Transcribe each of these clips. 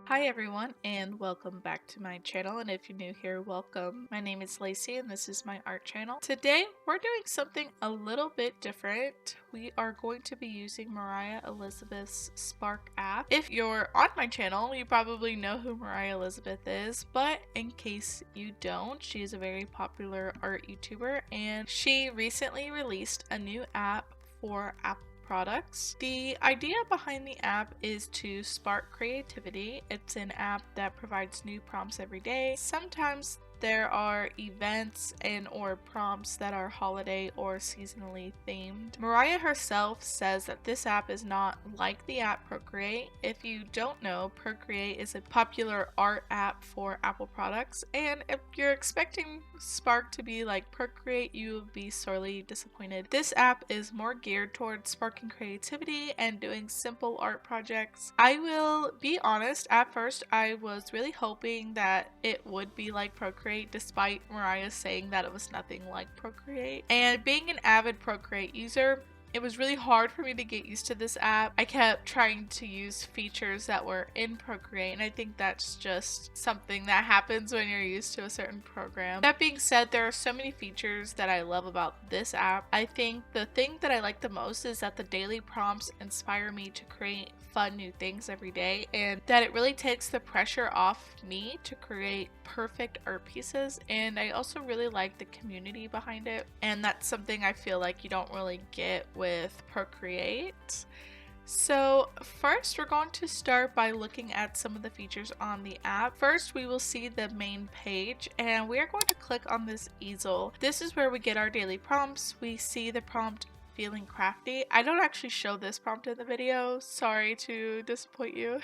Hi everyone and welcome back to my channel, and if you're new here, welcome. My name is Lacey and this is my art channel. Today we're doing something a little bit different. We are going to be using Moriah Elizabeth's Spark app. If you're on my channel, you probably know who Moriah Elizabeth is, but in case you don't, she is a very popular art YouTuber and she recently released a new app for Apple products. The idea behind the app is to spark creativity. It's an app that provides new prompts every day. Sometimes there are events and or prompts that are holiday or seasonally themed. Moriah herself says that this app is not like the app Procreate. If you don't know, Procreate is a popular art app for Apple products, and if you're expecting Spark to be like Procreate, you will be sorely disappointed. This app is more geared towards sparking creativity and doing simple art projects. I will be honest, at first I was really hoping that it would be like Procreate, despite Moriah saying that it was nothing like Procreate. And being an avid Procreate user, it was really hard for me to get used to this app. I kept trying to use features that were in Procreate, and I think that's just something that happens when you're used to a certain program. That being said, there are so many features that I love about this app. I think the thing that I like the most is that the daily prompts inspire me to create fun new things every day, and that it really takes the pressure off me to create perfect art pieces. And I also really like the community behind it, and that's something I feel like you don't really get with Procreate. So first we're going to start by looking at some of the features on the app. First we will see the main page, and we are going to click on this easel. This is where we get our daily prompts. We see the prompt feeling crafty. I don't actually show this prompt in the video, sorry to disappoint you.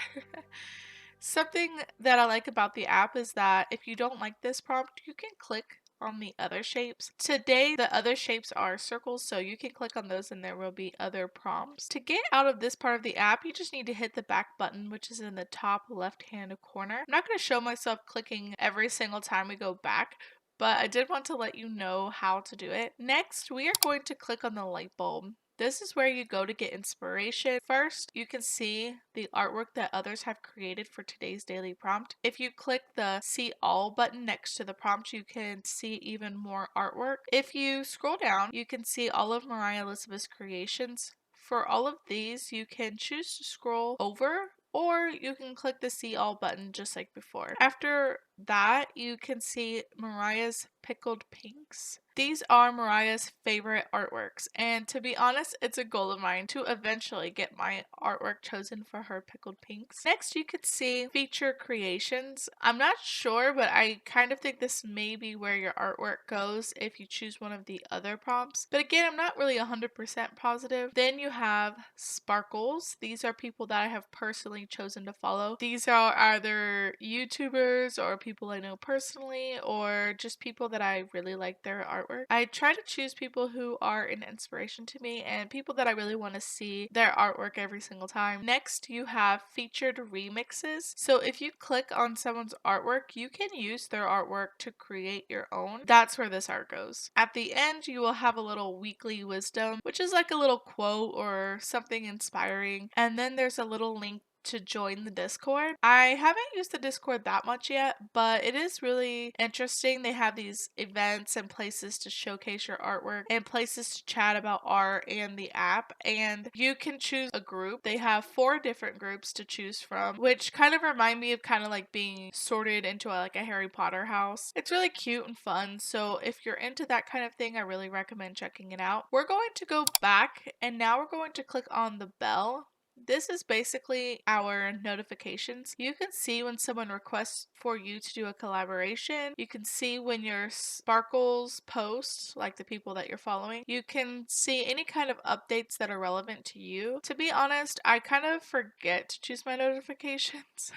Something that I like about the app is that if you don't like this prompt, you can click on the other shapes. Today the other shapes are circles, so you can click on those and there will be other prompts. To get out of this part of the app, you just need to hit the back button, which is in the top left hand corner. I'm not going to show myself clicking every single time we go back, but I did want to let you know how to do it. Next, we are going to click on the light bulb. This is where you go to get inspiration. First, you can see the artwork that others have created for today's daily prompt. If you click the see all button next to the prompt, you can see even more artwork. If you scroll down, you can see all of Moriah Elizabeth's creations. For all of these, you can choose to scroll over, or you can click the see all button just like before. After that, you can see Moriah's pickled pinks. These are Moriah's favorite artworks, and to be honest, it's a goal of mine to eventually get my artwork chosen for her pickled pinks. Next, you could see feature creations. I'm not sure, but I kind of think this may be where your artwork goes if you choose one of the other prompts. But again, I'm not really 100% positive. Then you have sparkles. These are people that I have personally chosen to follow. These are either YouTubers or people I know personally, or just people that I really like their artwork. I try to choose people who are an inspiration to me and people that I really want to see their artwork every single time. Next, you have featured remixes. So if you click on someone's artwork, you can use their artwork to create your own. That's where this art goes. At the end, you will have a little weekly wisdom, which is like a little quote or something inspiring. And then there's a little link to join the Discord. I haven't used the Discord that much yet, but it is really interesting. They have these events and places to showcase your artwork and places to chat about art and the app, and you can choose a group. They have 4 different groups to choose from, which kind of remind me of kind of like being sorted into like a Harry Potter house. It's really cute and fun, so if you're into that kind of thing, I really recommend checking it out. We're going to go back, and now we're going to click on the bell. This is basically our notifications. You can see when someone requests for you to do a collaboration. You can see when your sparkles post, like the people that you're following. You can see any kind of updates that are relevant to you. To be honest, I kind of forget to choose my notifications.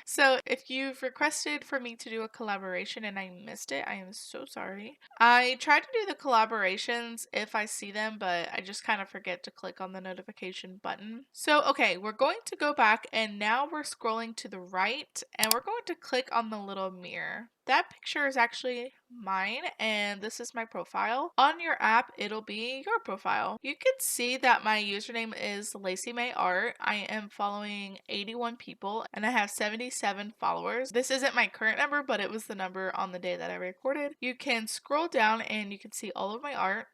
So if you've requested for me to do a collaboration and I missed it, I am so sorry. I try to do the collaborations if I see them, but I just kind of forget to click on the notification button. So Okay, we're going to go back and now we're scrolling to the right and we're going to click on the little mirror. That picture is actually mine and this is my profile. On your app, it'll be your profile. You can see that my username is Lacey May Art. I am following 81 people and I have 77 followers. This isn't my current number, but it was the number on the day that I recorded. You can scroll down and you can see all of my art.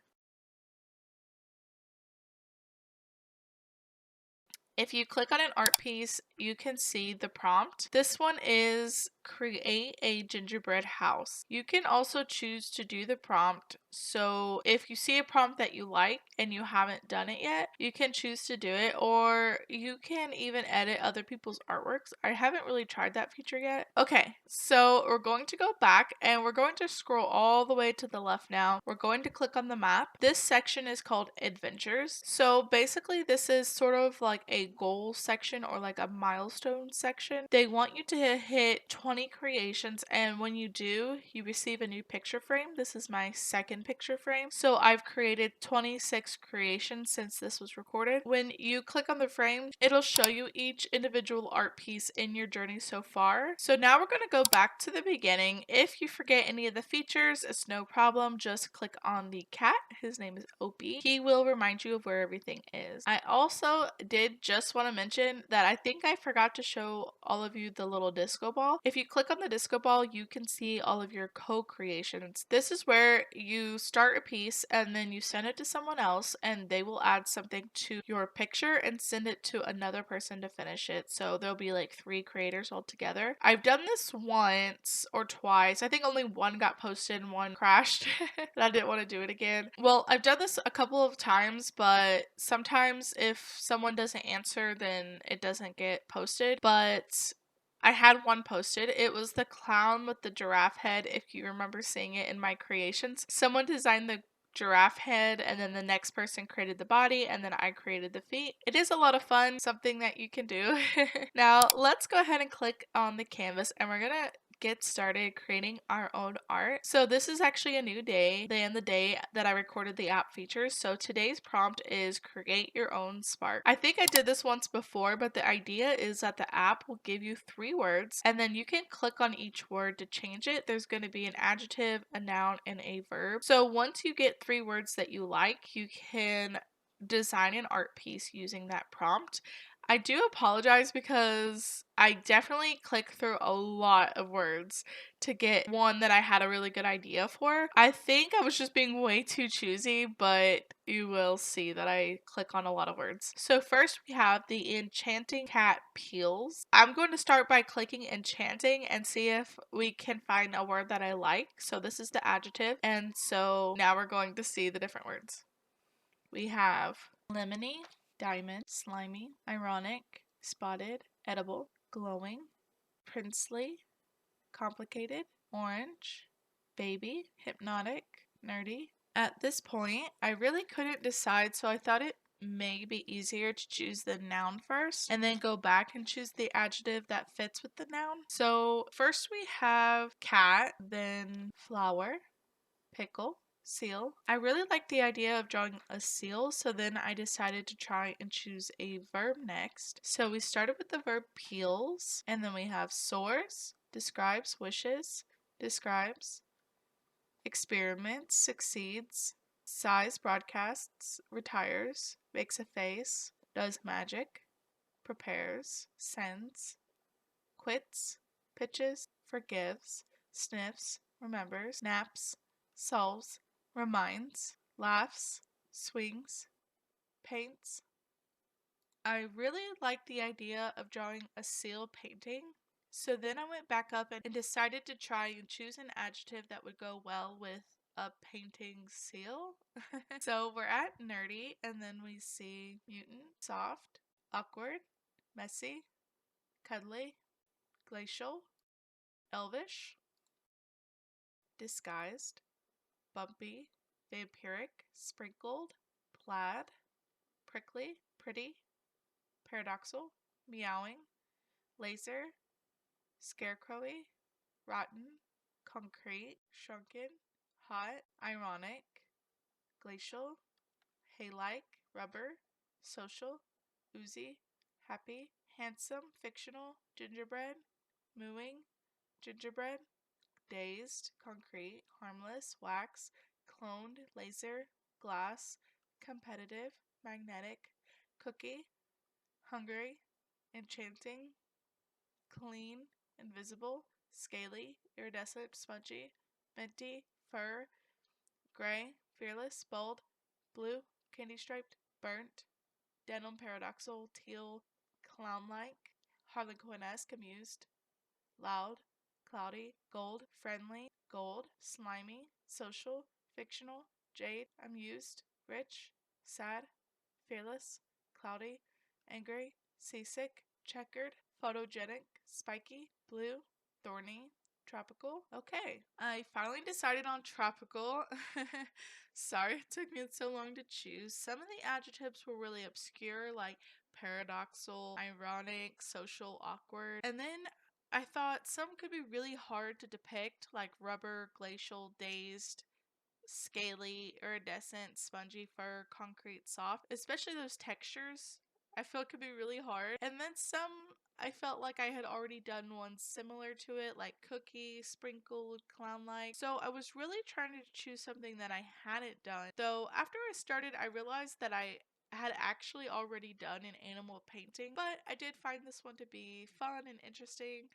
If you click on an art piece, you can see the prompt. This one is create a gingerbread house. You can also choose to do the prompt. So if you see a prompt that you like and you haven't done it yet, you can choose to do it, or you can even edit other people's artworks. I haven't really tried that feature yet. Okay, so we're going to go back and we're going to scroll all the way to the left now. We're going to click on the map. This section is called Adventures. So basically this is sort of like a goal section or like a milestone section. They want you to hit 20 creations, and when you do, you receive a new picture frame. This is my second picture frame. So I've created 26 creations since this was recorded. When you click on the frame, it'll show you each individual art piece in your journey so far. So now we're going to go back to the beginning. If you forget any of the features, it's no problem. Just click on the cat. His name is Opie. He will remind you of where everything is. I also did just want to mention that I think I forgot to show all of you the little disco ball. If you click on the disco ball, you can see all of your co-creations. This is where you start a piece and then you send it to someone else and they will add something to your picture and send it to another person to finish it. So there'll be like 3 creators all together. I've done this once or twice. I think only one got posted and one crashed and I didn't want to do it again. Well, I've done this a couple of times, but sometimes if someone doesn't answer, then it doesn't get posted. But I had one posted. It was the clown with the giraffe head, if you remember seeing it in my creations. Someone designed the giraffe head and then the next person created the body and then I created the feet. It is a lot of fun, something that you can do. Now let's go ahead and click on the canvas and we're gonna get started creating our own art. So this is actually a new day than the day that I recorded the app features. So today's prompt is create your own spark. I think I did this once before, but the idea is that the app will give you 3 words and then you can click on each word to change it. There's going to be an adjective, a noun, and a verb. So once you get 3 words that you like, you can design an art piece using that prompt. I do apologize because I definitely clicked through a lot of words to get one that I had a really good idea for. I think I was just being way too choosy, but you will see that I click on a lot of words. So first we have the enchanting cat peels. I'm going to start by clicking enchanting and see if we can find a word that I like. So this is the adjective, and so now we're going to see the different words. We have lemony, diamond, slimy, ironic, spotted, edible, glowing, princely, complicated, orange, baby, hypnotic, nerdy. At this point, I really couldn't decide, so I thought it may be easier to choose the noun first and then go back and choose the adjective that fits with the noun. So first we have cat, then flower, pickle, seal. I really like the idea of drawing a seal, so then I decided to try and choose a verb next. So we started with the verb peels, and then we have soars, describes, wishes, describes, experiments, succeeds, sighs, broadcasts, retires, makes a face, does magic, prepares, sends, quits, pitches, forgives, sniffs, remembers, naps, solves, reminds, laughs, swings, paints. I really like the idea of drawing a seal painting. So then I went back up and decided to try and choose an adjective that would go well with a painting seal. So we're at nerdy and then we see mutant, soft, awkward, messy, cuddly, glacial, elvish, disguised, bumpy, vampiric, sprinkled, plaid, prickly, pretty, paradoxal, meowing, laser, scarecrowy, rotten, concrete, shrunken, hot, ironic, glacial, hay-like, rubber, social, oozy, happy, handsome, fictional, gingerbread, mooing, gingerbread, dazed, concrete, harmless, wax, cloned, laser, glass, competitive, magnetic, cookie, hungry, enchanting, clean, invisible, scaly, iridescent, spongy, minty, fur, gray, fearless, bold, blue, candy striped, burnt, denim paradoxal, teal, clown-like, harlequinesque, amused, loud, cloudy, gold, friendly, gold, slimy, social, fictional, jade, amused, rich, sad, fearless, cloudy, angry, seasick, checkered, photogenic, spiky, blue, thorny, tropical. Okay, I finally decided on tropical. Sorry it took me so long to choose. Some of the adjectives were really obscure, like paradoxal, ironic, social, awkward. And then I thought some could be really hard to depict, like rubber, glacial, dazed, scaly, iridescent, spongy fur, concrete, soft, especially those textures. I feel it could be really hard. And then some, I felt like I had already done one similar to it, like cookie, sprinkled, clown-like. So I was really trying to choose something that I hadn't done. Though after I started, I realized that I had actually already done an animal painting, but I did find this one to be fun and interesting.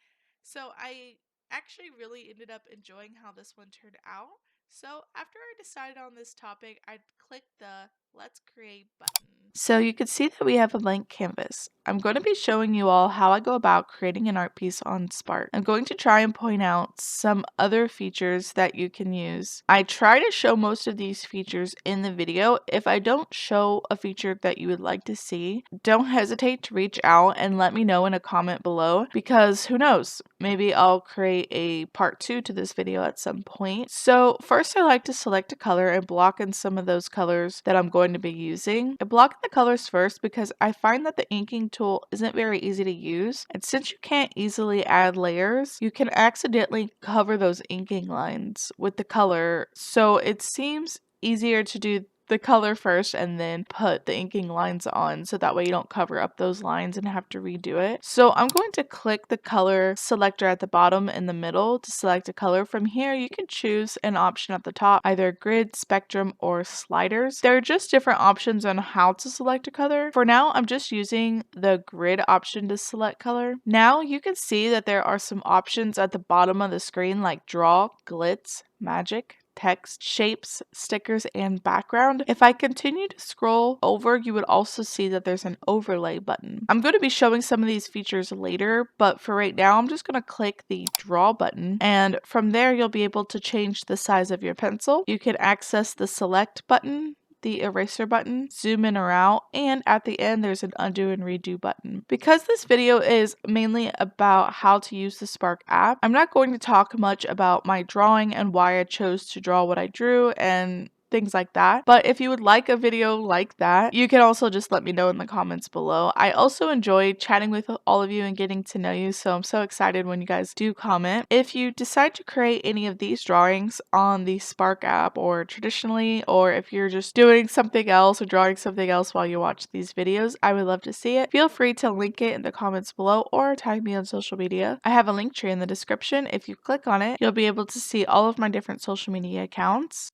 So I actually really ended up enjoying how this one turned out. So after I decided on this topic, I'd click the Let's Create button. So you can see that we have a blank canvas. I'm going to be showing you all how I go about creating an art piece on Spark. I'm going to try and point out some other features that you can use. I try to show most of these features in the video. If I don't show a feature that you would like to see, don't hesitate to reach out and let me know in a comment below, because who knows, maybe I'll create a part 2 to this video at some point. So first I like to select a color and block in some of those colors that I'm going to be using. I block the colors first because I find that the inking tool isn't very easy to use, and since you can't easily add layers, you can accidentally cover those inking lines with the color, so it seems easier to do the color first and then put the inking lines on, so that way you don't cover up those lines and have to redo it. So I'm going to click the color selector at the bottom in the middle to select a color. From here you can choose an option at the top, either grid, spectrum, or sliders. There are just different options on how to select a color. For now I'm just using the grid option to select color. Now you can see that there are some options at the bottom of the screen like draw, glitz, magic, text, shapes, stickers, and background. If I continue to scroll over, you would also see that there's an overlay button. I'm going to be showing some of these features later, but for right now, I'm just going to click the draw button, and from there, you'll be able to change the size of your pencil. You can access the select button, the eraser button, zoom in or out, and at the end there's an undo and redo button. Because this video is mainly about how to use the Spark app, I'm not going to talk much about my drawing and why I chose to draw what I drew and things like that. But if you would like a video like that, you can also just let me know in the comments below. I also enjoy chatting with all of you and getting to know you, so I'm so excited when you guys do comment. If you decide to create any of these drawings on the Spark app or traditionally, or if you're just doing something else or drawing something else while you watch these videos, I would love to see it. Feel free to link it in the comments below or tag me on social media. I have a link tree in the description. If you click on it, you'll be able to see all of my different social media accounts.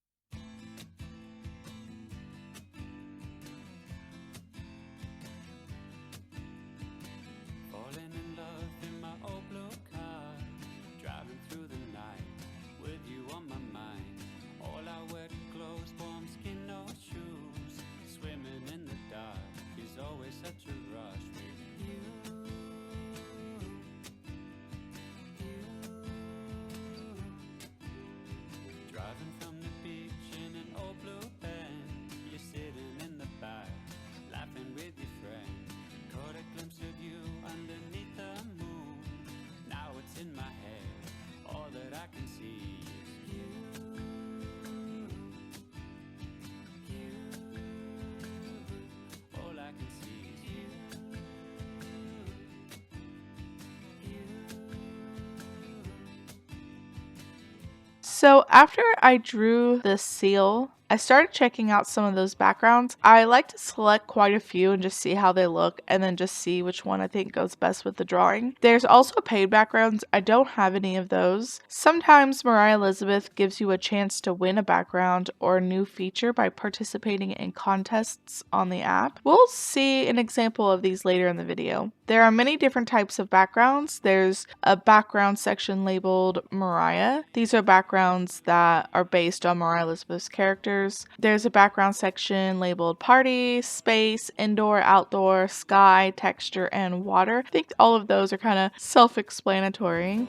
Falling in love in my old blue car, driving through the night with you on my mind. All our wet clothes, warm skin, no shoes. Swimming in the dark is always such a rush with you. Driving from the beach in an old blue Benz, you're sitting in the back, laughing with your friend. Caught a glimpse of you underneath the moon. Now it's in my head, all that I can see is you. All I can see is you. So after I drew the seal I started checking out some of those backgrounds. I like to select quite a few and just see how they look and then just see which one I think goes best with the drawing. There's also paid backgrounds. I don't have any of those. Sometimes Moriah Elizabeth gives you a chance to win a background or a new feature by participating in contests on the app. We'll see an example of these later in the video. There are many different types of backgrounds. There's a background section labeled Moriah. These are backgrounds that are based on Moriah Elizabeth's characters. There's a background section labeled party, space, indoor, outdoor, sky, texture, and water. I think all of those are kind of self-explanatory.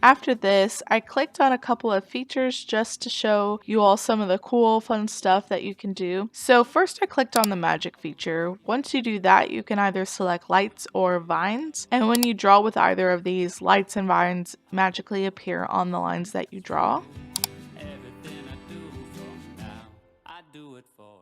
After this, I clicked on a couple of features just to show you all some of the cool, fun stuff that you can do. So first I clicked on the magic feature. Once you do that, you can either select lights or vines. And when you draw with either of these, lights and vines magically appear on the lines that you draw.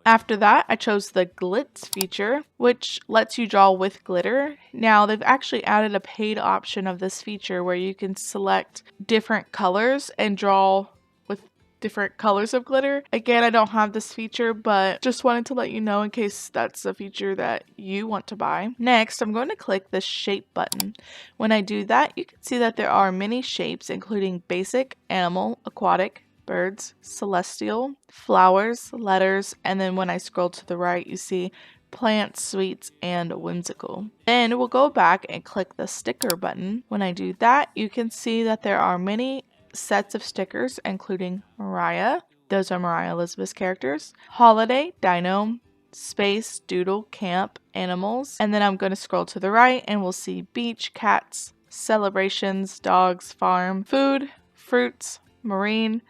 After that, I chose the glitz feature, which lets you draw with glitter. Now, they've actually added a paid option of this feature where you can select different colors and draw with different colors of glitter. Again, I don't have this feature, but just wanted to let you know in case that's a feature that you want to buy. Next, I'm going to click the shape button. When I do that, you can see that there are many shapes, including basic, animal, aquatic, birds, celestial, flowers, letters, and then when I scroll to the right, you see plants, sweets, and whimsical. Then we'll go back and click the sticker button. When I do that, you can see that there are many sets of stickers, including Moriah. Those are Moriah Elizabeth's characters. Holiday, Dino, Space, Doodle, Camp, Animals. And then I'm going to scroll to the right and we'll see Beach, Cats, Celebrations, Dogs, Farm, Food, Fruits, Marine,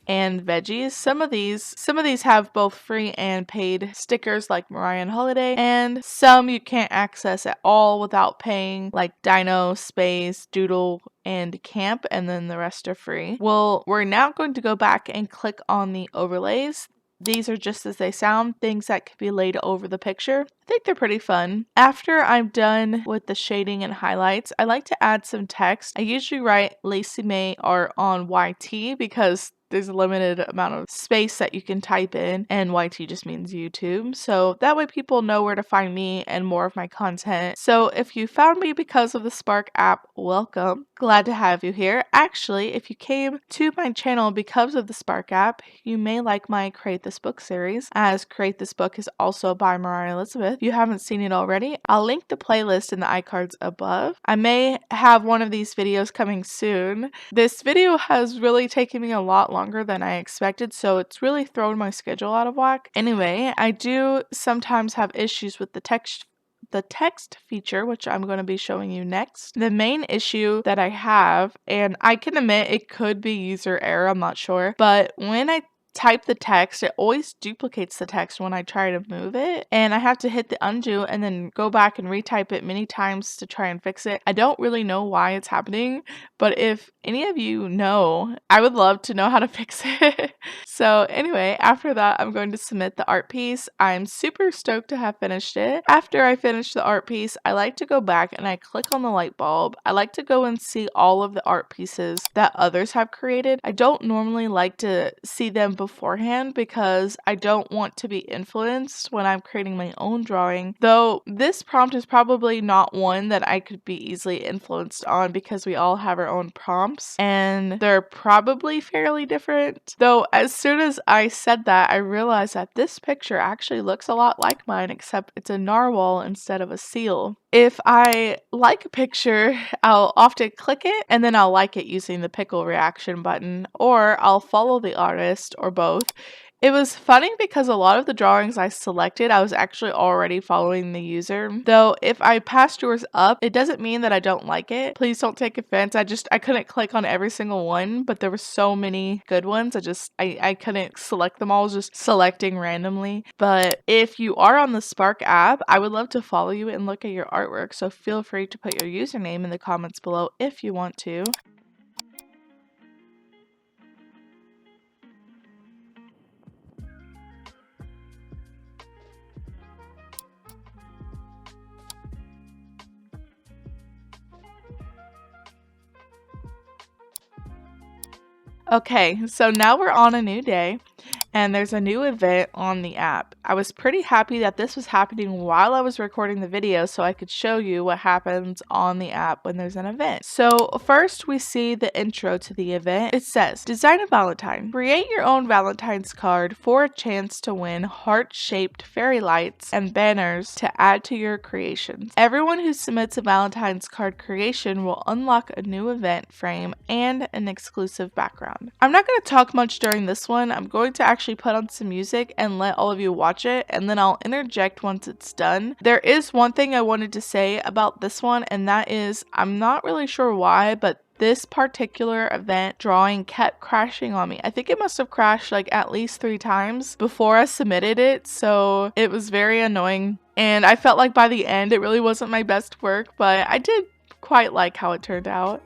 and veggies. Some of these have both free and paid stickers like Moriah and Holiday, and some you can't access at all without paying, like Dino, Space, Doodle, and Camp, and then the rest are free. Well, we're now going to go back and click on the overlays. These are just as they sound, things that could be laid over the picture. I think they're pretty fun. After I'm done with the shading and highlights, I like to add some text. I usually write Lacey May Art on YT because there's a limited amount of space that you can type in, and YT just means YouTube. So that way people know where to find me and more of my content. So if you found me because of the Spark app, welcome. Glad to have you here. Actually, if you came to my channel because of the Spark app, you may like my Create This Book series, as Create This Book is also by Moriah Elizabeth. If you haven't seen it already, I'll link the playlist in the iCards above. I may have one of these videos coming soon. This video has really taken me a lot longer than I expected, so it's really thrown my schedule out of whack. Anyway, I do sometimes have issues with the text feature, which I'm going to be showing you next. The main issue that I have, and I can admit it could be user error, I'm not sure, but when I type the text, it always duplicates the text when I try to move it, and I have to hit the undo and then go back and retype it many times to try and fix it. I don't really know why it's happening, but if any of you know, I would love to know how to fix it. So anyway, after that, I'm going to submit the art piece. I'm super stoked to have finished it. After I finish the art piece, I like to go back and I click on the light bulb. I like to go and see all of the art pieces that others have created. I don't normally like to see them beforehand because I don't want to be influenced when I'm creating my own drawing, though this prompt is probably not one that I could be easily influenced on because we all have our own prompts and they're probably fairly different. Though as soon as I said that, I realized that this picture actually looks a lot like mine, except it's a narwhal instead of a seal. If I like a picture, I'll often click it and then I'll like it using the pickle reaction button, or I'll follow the artist, or both. It was funny because a lot of the drawings I selected, I was actually already following the user. Though if I passed yours up, it doesn't mean that I don't like it. Please don't take offense. I couldn't click on every single one, but there were so many good ones. I couldn't select them all. I was just selecting randomly. But if you are on the Spark app, I would love to follow you and look at your artwork. So feel free to put your username in the comments below if you want to. Okay, so now we're on a new day. And there's a new event on the app. I was pretty happy that this was happening while I was recording the video so I could show you what happens on the app when there's an event. So first we see the intro to the event. It says, design a Valentine. Create your own Valentine's card for a chance to win heart-shaped fairy lights and banners to add to your creations. Everyone who submits a Valentine's card creation will unlock a new event frame and an exclusive background. I'm not going to talk much during this one. I'm going to actually put on some music and let all of you watch it, and then I'll interject once it's done. There is one thing I wanted to say about this one, and that is I'm not really sure why, but this particular event drawing kept crashing on me. I think it must have crashed like at least 3 times before I submitted it, so it was very annoying. And I felt like by the end it really wasn't my best work, but I did quite like how it turned out.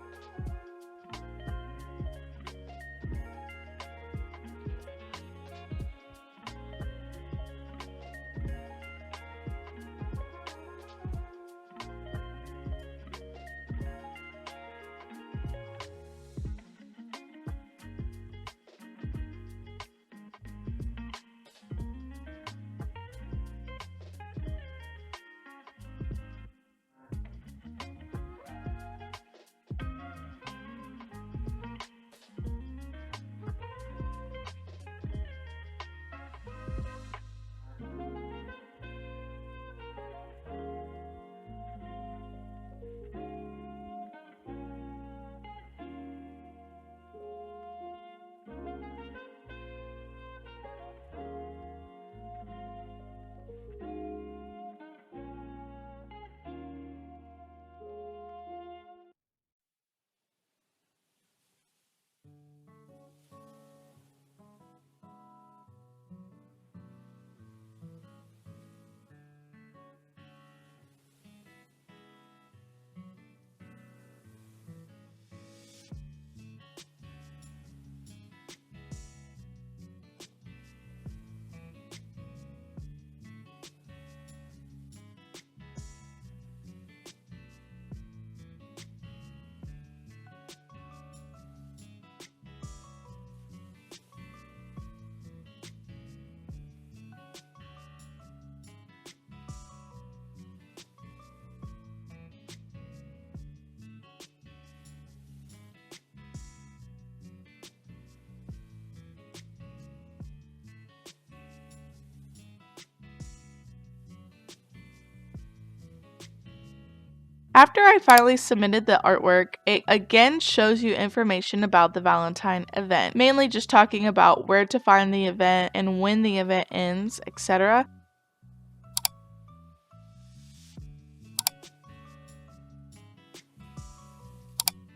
After I finally submitted the artwork, it again shows you information about the Valentine event, mainly just talking about where to find the event and when the event ends, etc.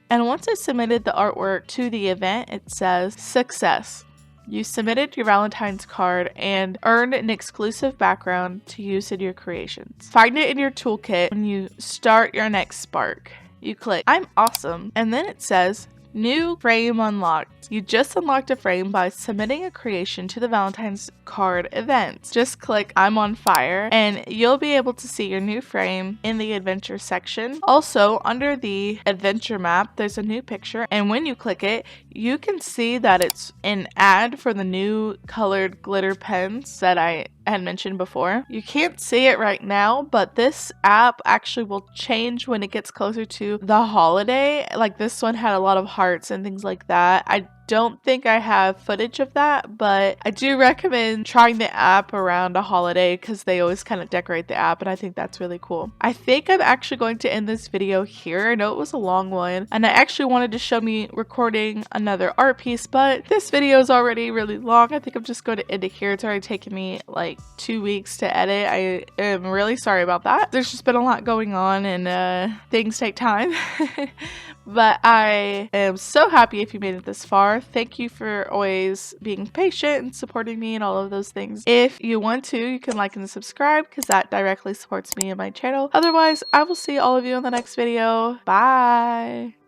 And once I submitted the artwork to the event, it says, success. You submitted your Valentine's card and earned an exclusive background to use in your creations. Find it in your toolkit when you start your next spark. You click, I'm awesome, and then it says, new frame unlocked. You just unlocked a frame by submitting a creation to the Valentine's card event. Just click I'm on fire and you'll be able to see your new frame in the adventure section. Also, under the adventure map, there's a new picture, and when you click it, you can see that it's an ad for the new colored glitter pens that I had mentioned before. You can't see it right now, but this app actually will change when it gets closer to the holiday. Like this one had a lot of hearts and things like that. I don't think I have footage of that, but I do recommend trying the app around a holiday because they always kind of decorate the app, and I think that's really cool. I think I'm actually going to end this video here. I know it was a long one, and I actually wanted to show me recording another art piece, but this video is already really long. I think I'm just going to end it here. It's already taken me like 2 weeks to edit. I am really sorry about that. There's just been a lot going on, and things take time. But I am so happy if you made it this far. Thank you for always being patient and supporting me and all of those things. If you want to, you can like and subscribe because that directly supports me and my channel. Otherwise, I will see all of you in the next video. Bye!